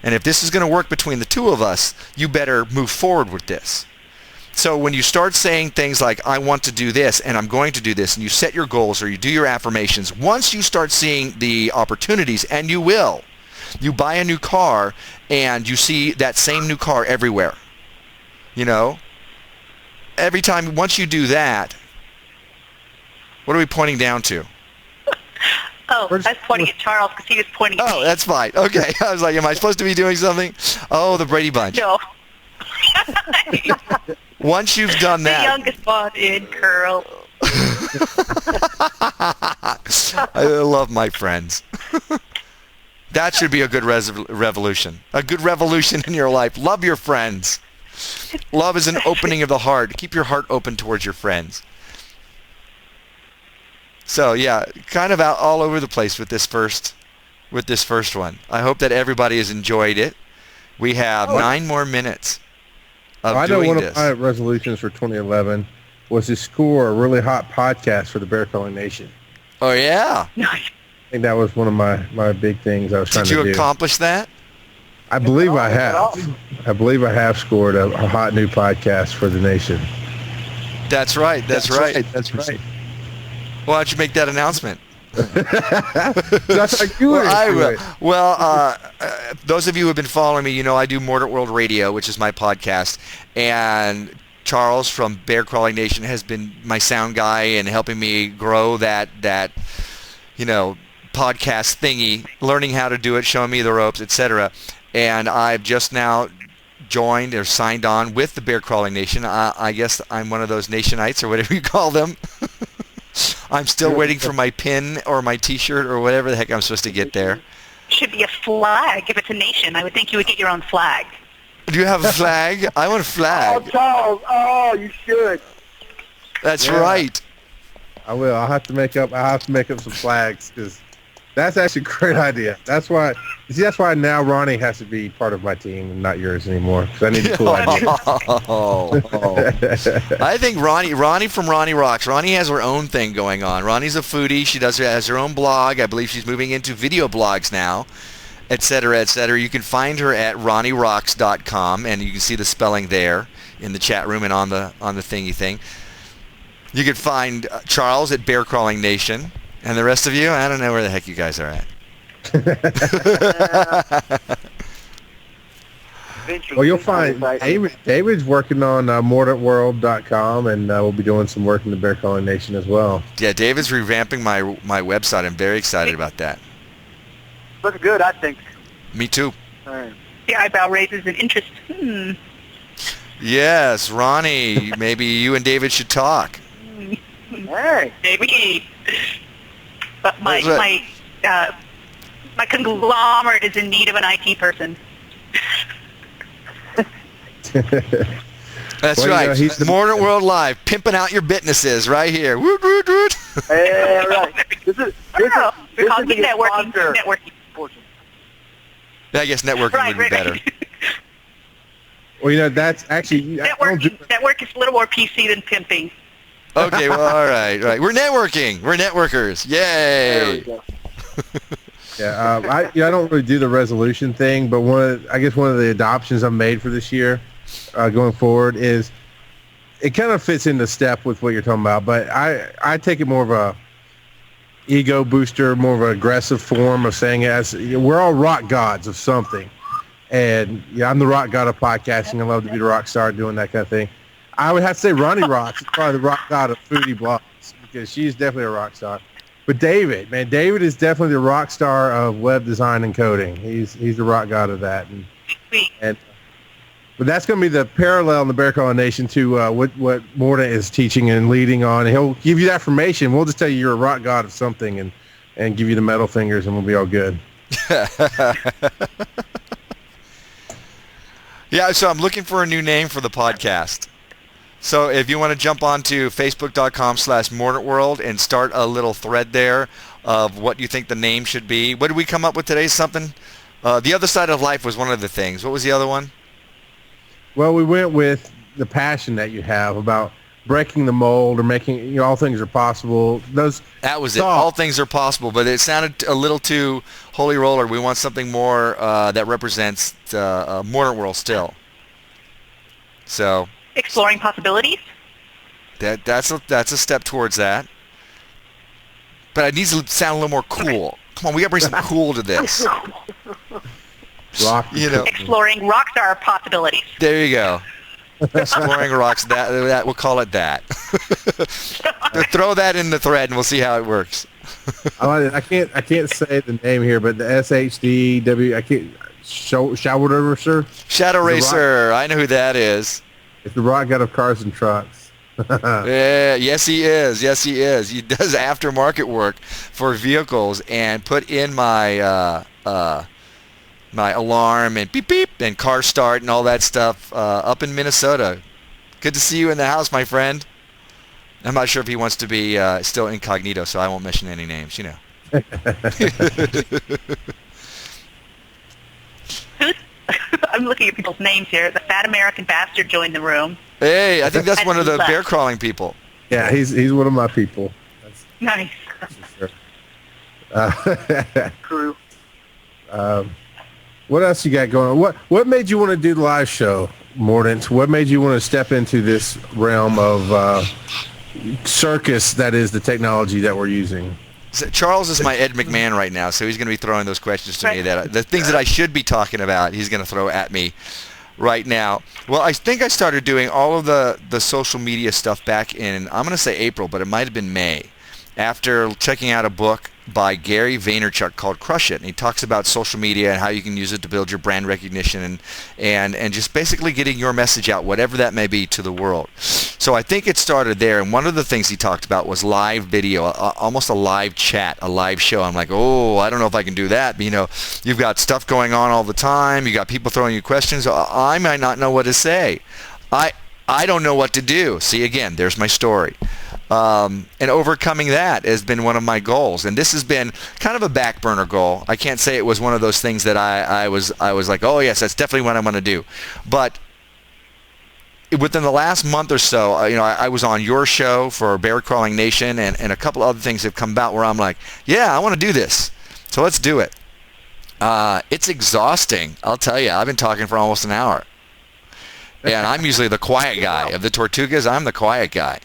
and if this is going to work between the two of us, you better move forward with this. So when you start saying things like, I want to do this and I'm going to do this, and you set your goals or you do your affirmations, once you start seeing the opportunities, and you will, you buy a new car and you see that same new car everywhere. Every time, once you do that, what are we pointing down to? Oh, I was pointing at Charles because he was pointing at me. Oh, that's fine. Okay. I was like, am I supposed to be doing something? Oh, the Brady Bunch. No. Once you've done that. The youngest one in curl. I love my friends. That should be a good revolution. A good revolution in your life. Love your friends. Love is an opening of the heart. Keep your heart open towards your friends. So yeah, kind of out all over the place with this first one. I hope that everybody has enjoyed it. We have 9 more minutes of doing this. I know one of my resolutions for 2011 was to score a really hot podcast for the Bear Calling Nation. Oh yeah. Nice. I think that was one of my big things I was trying to do. Did you accomplish that? I believe I have. I believe I have scored a hot new podcast for the nation. That's right. That's right. Why don't you make that announcement? That's like you Well, those of you who have been following me, I do Mordant World Radio, which is my podcast, and Charles from Bear Crawling Nation has been my sound guy and helping me grow that podcast thingy, learning how to do it, showing me the ropes, etc. And I've just now joined or signed on with the Bear Crawling Nation. I guess I'm one of those Nationites or whatever you call them. I'm still waiting for my pin or my T-shirt or whatever the heck I'm supposed to get there. Should be a flag if it's a nation. I would think you would get your own flag. Do you have a flag? I want a flag. Oh, Charles. Oh, you should. That's right. I will. I'll have to make up some flags because That's actually a great idea. That's why now Ronnie has to be part of my team and not yours anymore, because I need a cool idea. I think Ronnie from Ronnie Rocks. Ronnie has her own thing going on. Ronnie's a foodie. She has her own blog. I believe she's moving into video blogs now, et cetera, et cetera. You can find her at RonnieRocks.com, and you can see the spelling there in the chat room and on the thingy thing. You can find Charles at Bear Crawling Nation, and the rest of you, I don't know where the heck you guys are at. Well, you'll find David's working on MordantWorld.com, and we'll be doing some work in the Bear Crawling Nation as well. Yeah, David's revamping my website. I'm very excited about that. Looks good, I think. Me too. The eyebrow raises an interest. Yes, Ronnie, maybe you and David should talk. Hey. Maybe. But my conglomerate is in need of an IT person. That's right. He's Mordant World Live, pimping out your businesses right here. Woot, woot, woot. Hey, right. This is networking. I guess networking would be better. Well, that's actually... Network is a little more PC than pimping. Okay, well, all right. We're networking. We're networkers. Yay! Yeah, I don't really do the resolution thing, but one of the adoptions I've made for this year, going forward, is it kind of fits into step with what you're talking about. But I take it more of a ego booster, more of an aggressive form of saying it as we're all rock gods of something, and I'm the rock god of podcasting. I love to be the rock star doing that kind of thing. I would have to say Ronnie Rocks is probably the rock god of foodie blogs, because she's definitely a rock star. But David is definitely the rock star of web design and coding. He's the rock god of that. But that's going to be the parallel in the Bear Crawling Nation to what Mordant is teaching and leading on. He'll give you that information. We'll just tell you you're a rock god of something and give you the metal fingers, and we'll be all good. Yeah, so I'm looking for a new name for the podcast. So if you want to jump onto Facebook.com/MordantWorld and start a little thread there of what you think the name should be. What did we come up with today? Something? The Other Side of Life was one of the things. What was the other one? Well, we went with the passion that you have about breaking the mold or making, all things are possible. That was it. All things are possible, but it sounded a little too holy roller. We want something more that represents Mordant World still. So... Exploring possibilities? That's a step towards that. But it needs to sound a little more cool. Come on, we got to bring some cool to this. Exploring rockstar possibilities. There you go. Exploring rocks. That we'll call it that. Throw that in the thread, and we'll see how it works. I can't say the name here, but the SHDW. I can't. Shadow Racer. Shadow Racer. I know who that is. It's the rock god of cars and trucks. Yeah, yes he is. Yes he is. He does aftermarket work for vehicles and put in my my alarm and beep beep and car start and all that stuff up in Minnesota. Good to see you in the house, my friend. I'm not sure if he wants to be still incognito, so I won't mention any names. I'm looking at people's names here. The fat American bastard joined the room. Hey, I think that's one of the bear crawling people. Yeah, he's one of my people. Nice. That's for sure. Crew. What else you got going on? What made you want to do the live show, Mordant? What made you want to step into this realm of circus that is the technology that we're using? Charles is my Ed McMahon right now, so he's going to be throwing those questions to me. The things that I should be talking about, he's going to throw at me right now. Well, I think I started doing all of the social media stuff back in, I'm going to say April, but it might have been May, after checking out a book by Gary Vaynerchuk called Crush It. And he talks about social media and how you can use it to build your brand recognition and just basically getting your message out, whatever that may be, to the world. So I think it started there. And one of the things he talked about was live video, almost a live chat, a live show. I'm like, I don't know if I can do that. But, you've got stuff going on all the time. You got people throwing you questions. I might not know what to say. I don't know what to do. See, again, there's my story. And overcoming that has been one of my goals. And this has been kind of a back burner goal. I can't say it was one of those things that I was like, oh yes, that's definitely what I'm going to do. But within the last month or so, I was on your show for Bear Crawling Nation, and a couple other things have come about where I'm like, yeah, I want to do this. So let's do it. It's exhausting. I'll tell you, I've been talking for almost an hour. And I'm usually the quiet guy. Of the Tortugas, I'm the quiet guy.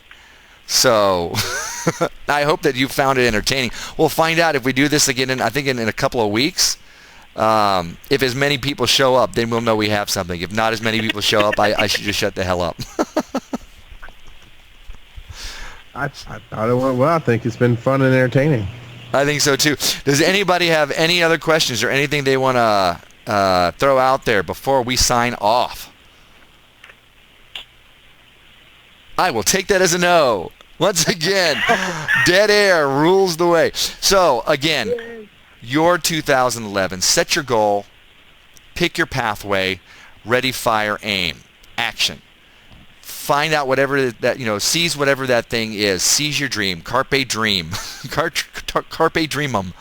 So I hope that you found it entertaining. We'll find out if we do this again in a couple of weeks. If as many people show up, then we'll know we have something. If not as many people show up, I should just shut the hell up. I thought it went well. I think it's been fun and entertaining. I think so too. Does anybody have any other questions or anything they want to throw out there before we sign off? I will take that as a no. Once again, dead air rules the way. So, again, your 2011, set your goal, pick your pathway, ready, fire, aim, action. Find out whatever that, seize whatever that thing is. Seize your dream. Carpe dream. Carpe dreamum.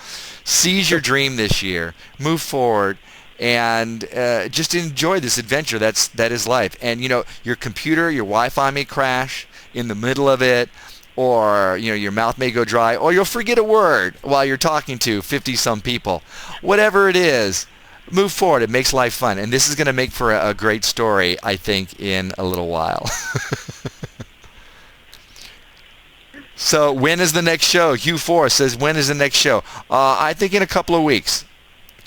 Seize your dream this year. Move forward. And just enjoy this adventure. That is life. And your computer, your Wi-Fi may crash in the middle of it, or your mouth may go dry, or you'll forget a word while you're talking to 50-some people. Whatever it is, move forward. It makes life fun, and this is going to make for a great story, I think, in a little while. So when is the next show? Hugh Forrest says, when is the next show? I think in a couple of weeks.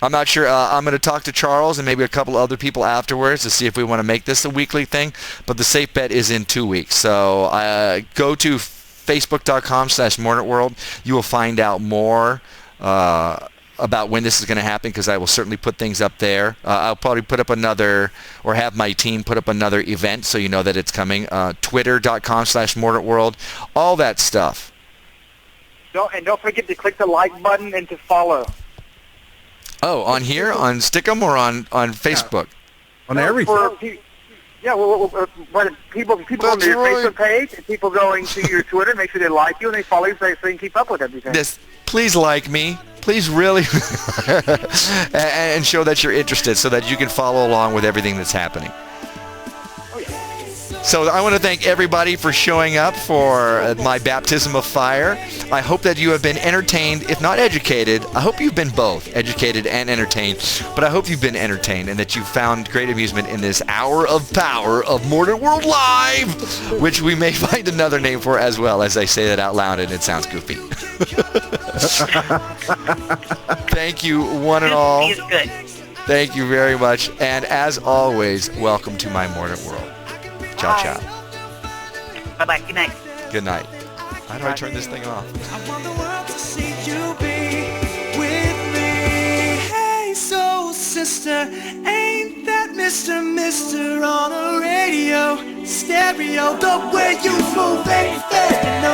I'm not sure. I'm going to talk to Charles and maybe a couple other people afterwards to see if we want to make this a weekly thing. But the safe bet is in 2 weeks. So go to facebook.com/MordantWorld. You will find out more about when this is going to happen, because I will certainly put things up there. I'll probably put up another, or have my team put up another event so you know that it's coming. Twitter.com/MordantWorld. All that stuff. Don't forget to click the like button and to follow. Oh, on here? On Stick'em or on Facebook? On everything. People going to your Facebook page and people going to your Twitter, make sure they like you and they follow you so they can keep up with everything. Please like me. Please really. and show that you're interested so that you can follow along with everything that's happening. So I want to thank everybody for showing up for my baptism of fire. I hope that you have been entertained, if not educated. I hope you've been both educated and entertained. But I hope you've been entertained and that you found great amusement in this hour of power of Mordant World Live, which we may find another name for as well, as I say that out loud and it sounds goofy. Thank you, one and all. Is good. Thank you very much. And as always, welcome to my Mordant World. Ciao, ciao. Bye-bye. Good night. Good night. How do I turn this thing off? I want the world to see you be with me. Hey, soul sister, ain't that Mr. on a radio, stereo, the way you move, baby, no.